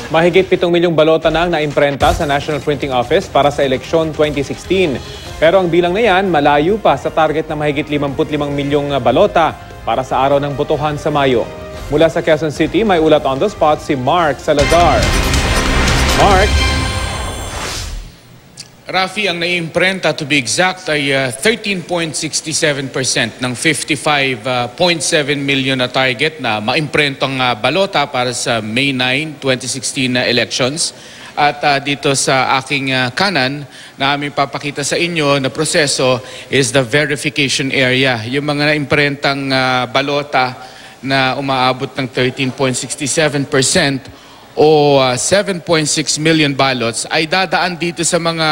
Mahigit 7 milyong balota na ang naimprenta sa National Printing Office para sa eleksyon 2016. Pero ang bilang na yan, malayo pa sa target na mahigit 55 milyong balota para sa araw ng botohan sa Mayo. Mula sa Quezon City, may ulat on the spot si Mark Salazar. Mark? Rafi, ang naiimprenta to be exact ay 13.67% ng 55.7 million na target na maimprentang balota para sa May 9, 2016 na elections. At dito sa aking kanan na aming papakita sa inyo na proseso is the verification area. Yung mga naimprentang balota na umaabot ng 13.67% o 7.6 million ballots ay dadaan dito sa mga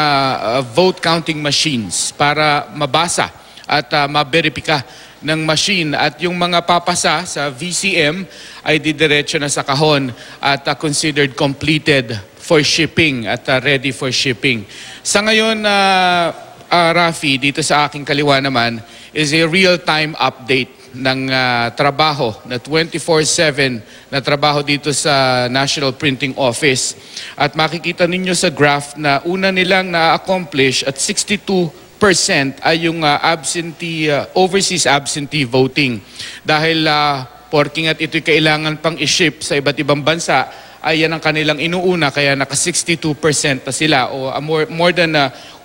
vote counting machines para mabasa at maberipika ng machine, at yung mga papasa sa VCM ay didiretso na sa kahon at considered completed for shipping at ready for shipping. Sa ngayon, Rafi, dito sa aking kaliwa naman is a real-time update ng trabaho na 24/7 na trabaho dito sa National Printing Office. At makikita ninyo sa graph na una nilang na-accomplish at 62% ay yung overseas absentee voting. Dahil porking at ito'y kailangan pang i-ship sa iba't ibang bansa, ay yan ang kanilang inuuna, kaya naka 62% na sila o more than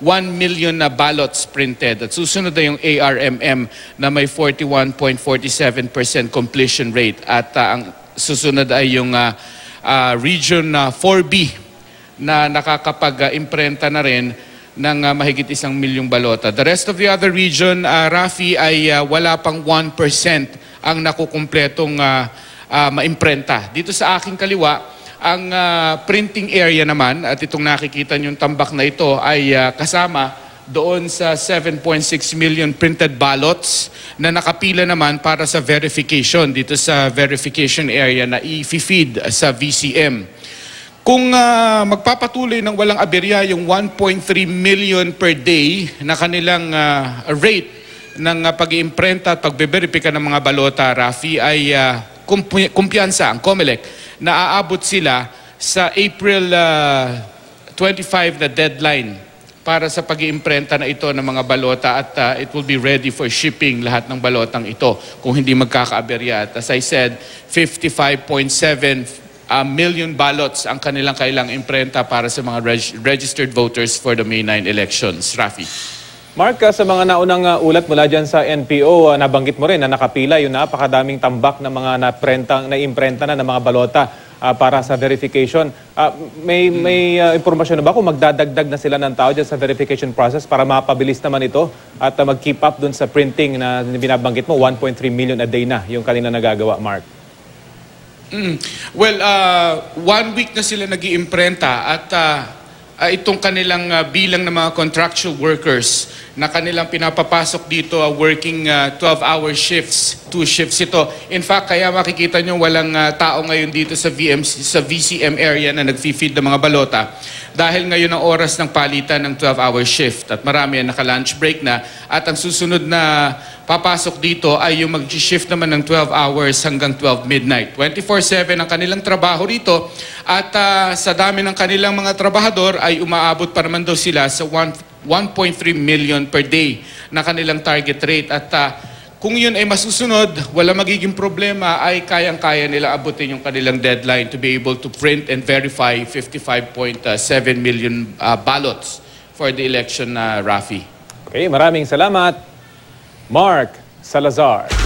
1 million na ballots printed. At susunod na yung ARMM na may 41.47% completion rate. At ang susunod ay yung Region 4B na nakakapag-imprenta na rin ng mahigit 1 milyong balota. The rest of the other region, Rafi, ay wala pang 1% ang nakukumpletong maimprenta. Dito sa aking kaliwa, ang printing area naman, at itong nakikita niyong tambak na ito, ay kasama doon sa 7.6 million printed ballots na nakapila naman para sa verification dito sa verification area na i-feed sa VCM. Kung magpapatuloy ng walang aberya yung 1.3 million per day na kanilang rate ng pag-iimprenta at pagbe-verify ng mga balota, Rafi, ay kumpiyansa ang COMELEC na aabot sila sa April 25 na deadline para sa pag-iimprenta na ito ng mga balota, at it will be ready for shipping lahat ng balotang ito kung hindi magkakaaberya. At as I said, 55.7 million ballots ang kanilang kailang imprenta para sa mga registered voters for the May 9 elections. Rafi. Mark, sa mga naunang ulat mula dyan sa NPO, nabanggit mo rin na nakapila yung napakadaming tambak na mga na-imprenta na ng mga balota para sa verification. May impormasyon na ba kung magdadagdag na sila ng tao dyan sa verification process para mapabilis naman ito at mag-keep up dun sa printing na binabanggit mo, 1.3 million a day na yung kanina nagagawa, Mark? Well, 1 week na sila nag-iimprenta at itong kanilang bilang ng mga contractual workers na kanilang pinapapasok dito working 12-hour shifts, 2 shifts ito. In fact, kaya makikita nyo walang tao ngayon dito sa VCM area na nag-feed ng mga balota dahil ngayon ang oras ng palitan ng 12-hour shift at marami ang naka-lunch break na, at ang susunod na papasok dito ay yung mag-shift naman ng 12 hours hanggang 12 midnight. 24/7 ang kanilang trabaho rito, at sa dami ng kanilang mga trabahador ay umaabot pa naman daw sila sa 1.3 million per day na kanilang target rate. At kung yun ay masusunod, wala magiging problema, ay kayang-kaya nila abutin yung kanilang deadline to be able to print and verify 55.7 million ballots for the election, Rafi. Okay, maraming salamat, Mark Salazar.